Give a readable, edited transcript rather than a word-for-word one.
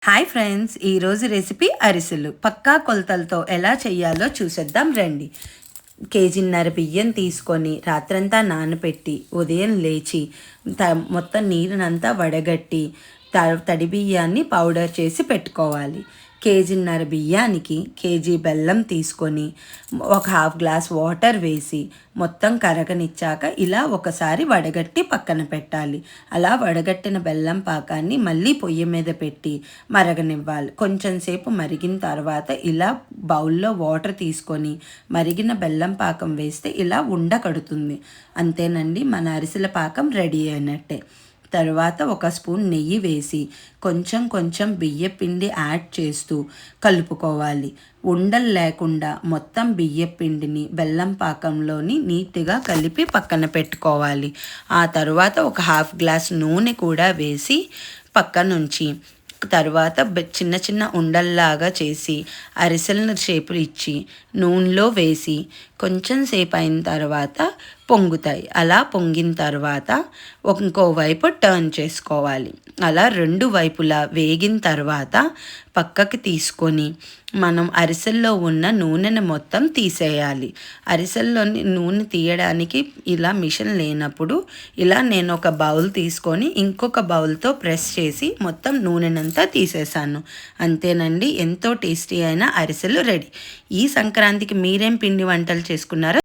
Hi friends, ఈరోజు recipe అరిసెలు. పక్కా కొలతలతో ఎలా చేయాలో చూసేద్దాం రండి. కేజీన్నర బియ్యం తీసుకొని రాత్రంతా నానబెట్టి ఉదయం లేచి మొత్తం నీరునంతా వడగట్టి తడి బియ్యాన్ని పౌడర్ చేసి పెట్టుకోవాలి. కేజీన్నర బియ్యానికి కేజీ బెల్లం తీసుకొని ఒక హాఫ్ గ్లాస్ వాటర్ వేసి మొత్తం కరగనిచ్చాక ఇలా ఒకసారి వడగట్టి పక్కన పెట్టాలి. అలా వడగట్టిన బెల్లం పాకాన్ని మళ్ళీ పొయ్యి మీద పెట్టి మరగనివ్వాలి. కొంచెం సేపు మరిగిన తర్వాత ఇలా బౌల్లో వాటర్ తీసుకొని మరిగిన బెల్లం పాకం వేస్తే ఇలా ఉండకడుతుంది. అంతేనండి, మన అరిసెల పాకం రెడీ అయినట్టే. తర్వాత ఒక స్పూన్ నెయ్యి వేసి కొంచెం కొంచెం బియ్యపిండి యాడ్ చేస్తూ కలుపుకోవాలి. ఉండలు లేకుండా మొత్తం బియ్యపిండిని బెల్లం పాకంలోని నీట్గా కలిపి పక్కన పెట్టుకోవాలి. ఆ తర్వాత ఒక హాఫ్ గ్లాస్ నూనె కూడా వేసి పక్కనుంచి తర్వాత చిన్న చిన్న ఉండల్లాగా చేసి అరిసెలను షేపులు ఇచ్చి నూనెలో వేసి కొంచెం సేపు అయిన తర్వాత పొంగుతాయి. అలా పొంగిన తర్వాత ఇంకోవైపు టర్న్ చేసుకోవాలి. అలా రెండు వైపులా వేగిన తర్వాత పక్కకి తీసుకొని మనం అరిసెల్లో ఉన్న నూనెను మొత్తం తీసేయాలి. అరిసెల్లోని నూనె తీయడానికి ఇలా మిషన్ లేనప్పుడు ఇలా నేను ఒక బౌల్ తీసుకొని ఇంకొక బౌల్తో ప్రెస్ చేసి మొత్తం నూనెనంతా తీసేసాను. అంతేనండి, ఎంతో టేస్టీ అయిన అరిసెలు రెడీ. ఈ సంక్రాంతికి మీరేం పిండి వంటలు చేసుకున్నారో